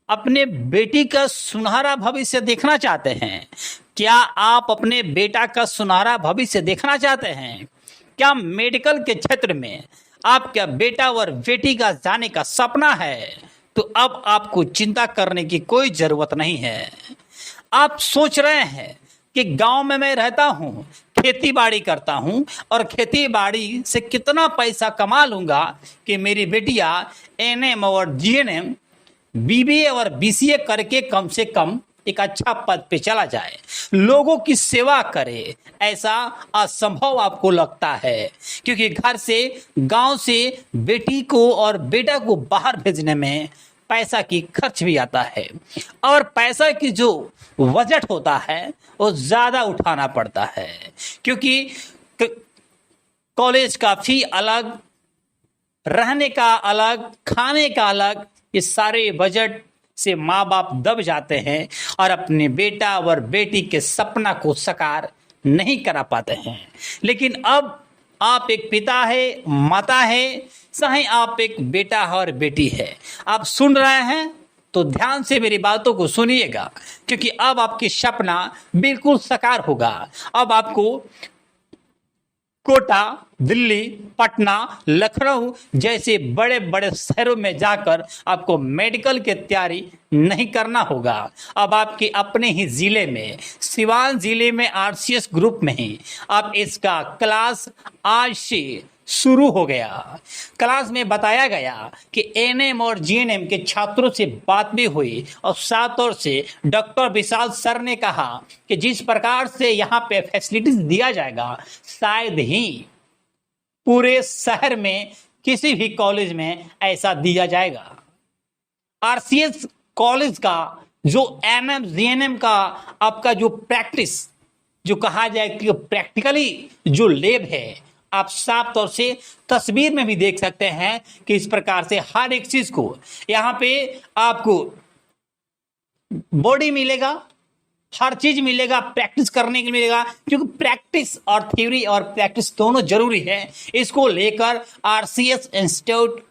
अपने बेटी का सुनहरा भविष्य देखना चाहते हैं? क्या आप अपने बेटा का सुनहरा भविष्य देखना चाहते हैं? क्या मेडिकल के क्षेत्र में आपका बेटा और बेटी का जाने का सपना है? तो अब आपको चिंता करने की कोई ज़रूरत नहीं है। आप सोच रहे हैं कि गांव में मैं रहता हूं, खेती बाड़ी करता हूं और खेती बाड़ी से कितना पैसा कमा लूंगा कि मेरी बेटियां एनएम और जीएनएम, बीबीए और बीसीए करके कम से कम एक अच्छा पद पे चला जाए, लोगों की सेवा करे। ऐसा असंभव आपको लगता है, क्योंकि घर से, गांव से बेटी को और बेटा को बाहर भेजने में पैसा की खर्च भी आता है और पैसा की जो बजट होता है वो ज़्यादा उठाना पड़ता है, क्योंकि कॉलेज का फी अलग, रहने का अलग, खाने का अलग, ये सारे बजट से माँ बाप दब जाते हैं और अपने बेटा और बेटी के सपना को साकार नहीं करा पाते हैं। लेकिन अब आप एक पिता है, माता है, चाहे आप एक बेटा और बेटी है, आप सुन रहे हैं तो ध्यान से मेरी बातों को सुनिएगा, क्योंकि अब आपकी सपना बिल्कुल साकार होगा। अब आपको कोटा, दिल्ली, पटना, लखनऊ जैसे बड़े बड़े शहरों में जाकर आपको मेडिकल की तैयारी नहीं करना होगा। अब आपके अपने ही ज़िले में, सिवान ज़िले में आरसीएस ग्रुप में ही आप इसका क्लास आज से शुरू हो गया। क्लास में बताया गया कि एनएम और जीएनएम के छात्रों से बात भी हुई और साथ तौर से डॉक्टर विशाल सर ने कहा कि जिस प्रकार से यहाँ पे फैसिलिटीज दिया जाएगा, शायद ही पूरे शहर में किसी भी कॉलेज में ऐसा दिया जाएगा। आरसीएस कॉलेज का जो एनएम जीएनएम का आपका जो प्रैक्टिस, जो कहा जाए कि प्रैक्टिकली जो लैब है, आप साफ तौर से तस्वीर में भी देख सकते हैं कि इस प्रकार से हर एक चीज को यहाँ पे आपको बॉडी मिलेगा, हर चीज मिलेगा, प्रैक्टिस करने के लिए मिलेगा, क्योंकि प्रैक्टिस और थ्योरी और प्रैक्टिस दोनों जरूरी है। इसको लेकर आरसीएस इंस्टीट्यूट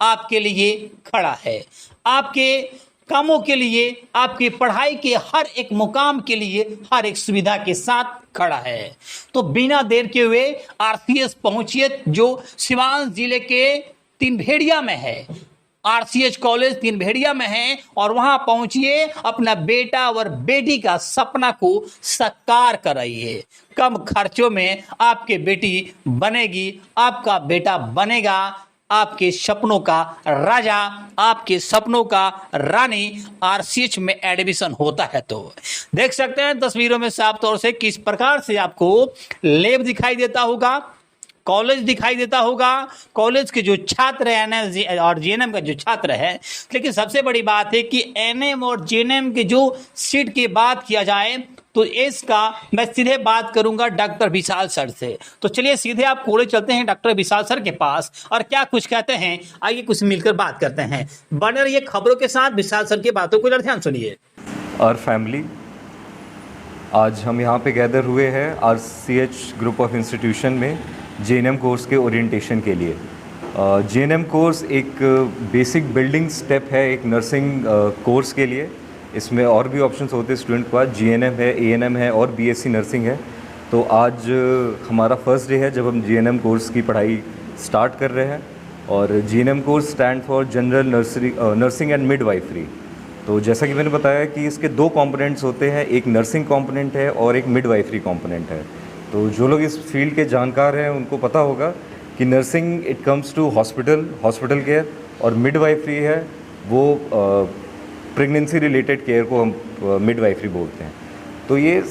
आपके लिए खड़ा है, आपके कामों के लिए, आपकी पढ़ाई के हर एक मुकाम के लिए, हर एक सुविधा के साथ खड़ा है। तो बिना देर के हुए आरसीएस पहुंचिए, जो सिवान जिले के तिनभेड़िया में है। आरसीएस कॉलेज तिनभेड़िया में है और वहां पहुंचिए, अपना बेटा और बेटी का सपना को साकार कराइए। कम खर्चों में आपके बेटी बनेगी, आपका बेटा बनेगा आपके सपनों का राजा, आपके सपनों का रानी। आरसीएच में एडमिशन होता है तो देख सकते हैं तस्वीरों में साफ तौर से किस प्रकार से आपको लैब दिखाई देता होगा, कॉलेज दिखाई देता होगा, कॉलेज के जो छात्र हैं और जीएनएम का जो छात्र है। लेकिन सबसे बड़ी बात है कि एनएम और जीएनएम की जो सीट की बात किया जाए तो इसका मैं सीधे बात करूंगा डॉक्टर विशाल सर से। तो चलिए सीधे आप कॉलेज चलते हैं डॉक्टर विशाल सर के पास और क्या कुछ कहते हैं, आइए कुछ मिलकर बात करते हैं। बने रहिए खबरों के साथ, विशाल सर की बातों को ध्यान सुनिए। और फैमिली, आज हम यहाँ पे गैदर हुए हैं आरसीएच ग्रुप ऑफ इंस्टीट्यूशन में जीएनएम कोर्स के ओरिएंटेशन के लिए। जीएनएम कोर्स एक बेसिक बिल्डिंग स्टेप है एक नर्सिंग कोर्स के लिए। इसमें और भी ऑप्शंस होते हैं स्टूडेंट के पास, जीएनएम है, एएनएम है और बीएससी नर्सिंग है। तो आज हमारा फर्स्ट डे है जब हम जीएनएम कोर्स की पढ़ाई स्टार्ट कर रहे हैं। और GNM course stand for general nursing and midwifery. तो जैसा कि मैंने बताया कि इसके दो कंपोनेंट्स होते हैं, एक नर्सिंग कंपोनेंट है और एक मिडवाइफरी कंपोनेंट है। तो जो लोग इस फील्ड के जानकार हैं उनको पता होगा कि nursing it comes to hospital care, और मिडवाइफरी है वो प्रेगनेंसी रिलेटेड केयर को हम मिडवाइफरी बोलते हैं। तो ये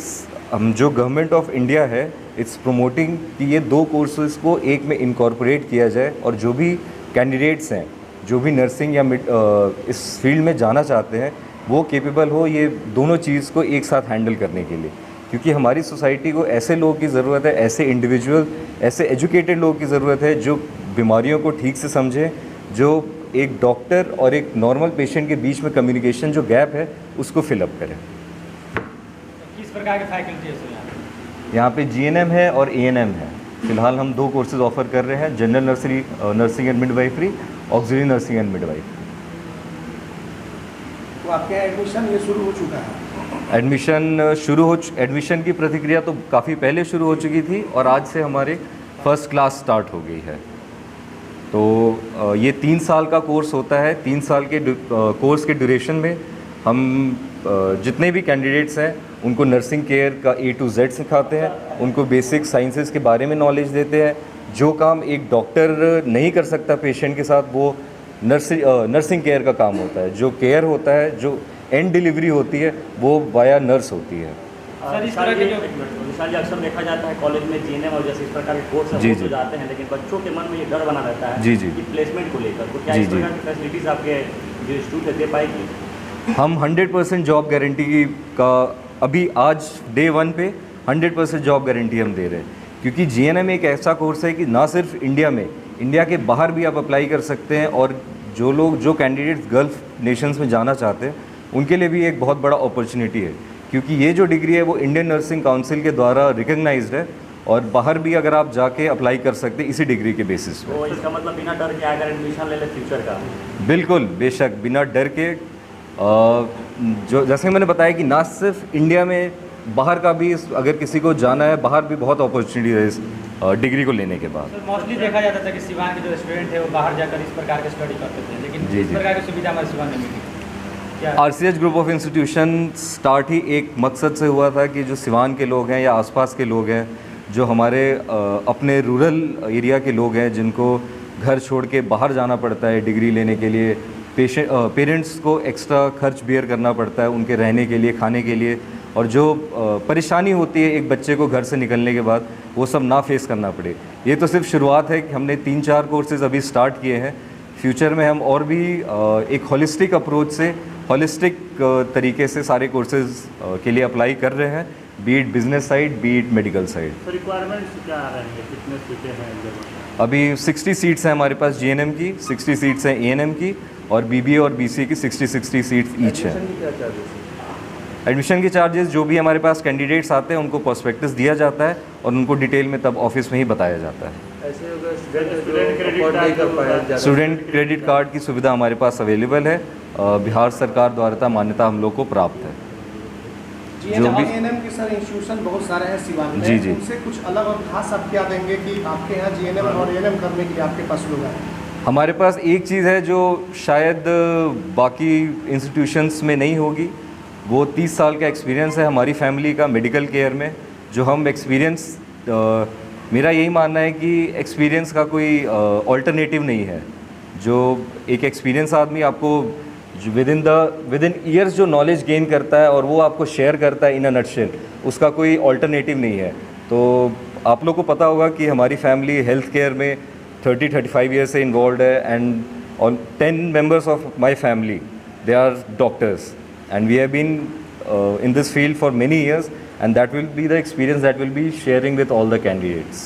हम जो गवर्नमेंट ऑफ इंडिया है इट्स प्रोमोटिंग कि ये दो कोर्सेज़ को एक में इनकॉर्पोरेट किया जाए, और जो भी कैंडिडेट्स हैं, जो भी नर्सिंग या इस फील्ड में जाना चाहते हैं, वो केपेबल हो ये दोनों चीज़ को एक साथ हैंडल करने के लिए। क्योंकि हमारी सोसाइटी को ऐसे लोगों की ज़रूरत है, ऐसे इंडिविजुअल, ऐसे एजुकेटेड लोगों की ज़रूरत है जो बीमारियों को ठीक से समझें, जो एक डॉक्टर और एक नॉर्मल पेशेंट के बीच में कम्युनिकेशन जो गैप है उसको फिलअप करें। किस प्रकार के फैकल्टीज हैं यहाँ पे जीएनएम है और एएनएम है। फिलहाल हम दो कोर्सेज ऑफर कर रहे हैं, general nursing and midwifery, auxiliary nursing and midwifery. तो आपके यहाँ एडमिशन ये शुरू हो चुका है? एडमिशन की प्रतिक्रिया तो काफ़ी पहले शुरू हो चुकी थी और आज से हमारे फर्स्ट क्लास स्टार्ट हो गई है। तो ये 3 साल का कोर्स होता है। 3 साल के कोर्स के ड्यूरेशन में हम जितने भी कैंडिडेट्स हैं उनको नर्सिंग केयर का A to Z सिखाते हैं, उनको बेसिक साइंसेस के बारे में नॉलेज देते हैं। जो काम एक डॉक्टर नहीं कर सकता पेशेंट के साथ, वो नर्सिंग केयर का काम होता है। जो केयर होता है, जो एंड डिलीवरी होती है, वो वाया नर्स होती है। सर, इस तरह के जो विशाल जी अक्सर देखा जाता है कॉलेज में जीएनएम और जैसे इस प्रकार के कोर्स जी, हो जी। तो जाते हैं, लेकिन बच्चों के मन में ये डर बना रहता है जी, जी। कि प्लेसमेंट को लेकर, तो क्या जी, इस जी। प्रकार की फैसिलिटीज़ आपके जो इंस्टीट्यूट है दे पाएगी? हम 100% जॉब गारंटी का अभी आज डे 1 पे 100% जॉब गारंटी हम दे रहे हैं, क्योंकि जीएनएम एक ऐसा कोर्स है कि ना सिर्फ इंडिया में, इंडिया के बाहर भी आप अप्लाई कर सकते हैं। और जो कैंडिडेट्स गल्फ नेशंस में जाना चाहते हैं उनके लिए भी एक बहुत बड़ा अपॉर्चुनिटी है, क्योंकि ये जो डिग्री है वो इंडियन नर्सिंग काउंसिल के द्वारा रिकग्नाइज्ड है और बाहर भी अगर आप जाके अप्लाई कर सकते हैं इसी डिग्री के बेसिस पे। तो इसका मतलब बिना डर के अगर एडमिशन ले ले फ्यूचर का? बिल्कुल, बेशक, बिना डर के। जो जैसे मैंने बताया कि ना सिर्फ इंडिया में, बाहर का भी अगर किसी को जाना है, बाहर भी बहुत अपॉर्चुनिटी है इस डिग्री को लेने के बाद। सर, मोस्टली देखा जाता था कि सिवान के जो स्टूडेंट थे वो बाहर जाकर इस प्रकार के स्टडी करते थे, लेकिन जी, इस जी। प्रकार की सुविधा हमारे सिवान में मिली। क्या RCH group of institution start ही एक मकसद से हुआ था कि जो सिवान के लोग हैं या आसपास के लोग हैं, जो हमारे अपने रूरल एरिया के लोग हैं, जिनको घर छोड़ के बाहर जाना पड़ता है डिग्री लेने के लिए, पेरेंट्स को एक्स्ट्रा खर्च बेयर करना पड़ता है उनके रहने के लिए, खाने के लिए, और जो परेशानी होती है एक बच्चे को घर से निकलने के बाद, वो सब ना फेस करना पड़े। ये तो सिर्फ शुरुआत है कि हमने 3-4 कोर्सेज़ अभी स्टार्ट किए हैं। फ्यूचर में हम और भी एक होलिस्टिक अप्रोच से, होलिस्टिक तरीके से सारे कोर्सेज़ के लिए अप्लाई कर रहे हैं, be it business side, be it medical side. तो रिक्वायरमेंट्स क्या आ रहे हैं, कितने सीटें हैं? अभी 60 सीट्स हैं हमारे पास जीएनएम की, 60 सीट्स हैं एएनएम की, और बीबीए और बीसीए की 60 सीट्स ईच हैं। एडमिशन के चार्जेस जो भी हमारे पास कैंडिडेट्स आते हैं उनको प्रोस्पेक्टस दिया जाता है और उनको डिटेल में तब ऑफिस में ही बताया जाता है। स्टूडेंट क्रेडिट कार्ड की सुविधा हमारे पास अवेलेबल है, बिहार सरकार द्वारा मान्यता हम लोग को प्राप्त है। जीएनएम के सर इंस्टीट्यूशन बहुत सारे हैं सिवान में, जी, जी। उनसे कुछ अलग और खास आप क्या देंगे कि आपके यहाँ जीएनएम और एएनएम करने के लिए आपके पास लोग आए? हमारे पास एक चीज़ है जो शायद बाकी इंस्टीट्यूशंस में नहीं होगी, वो 30 साल का एक्सपीरियंस है हमारी फैमिली का मेडिकल केयर में। जो हम एक्सपीरियंस, मेरा यही मानना है कि एक्सपीरियंस का कोई ऑल्टरनेटिव नहीं है। जो एक एक्सपीरियंस आदमी आपको विद इन ईयर्स जो नॉलेज गेन करता है और वो आपको शेयर करता है इन अ नटशेल, उसका कोई ऑल्टरनेटिव नहीं है। तो आप लोग को पता होगा कि हमारी फैमिली हेल्थ केयर में 30-35 ईयर से इन्वॉल्व है, and on 10 members of my family they are doctors, and we have been in this field for many years, and that will be the experience that we'll be sharing with all the candidates.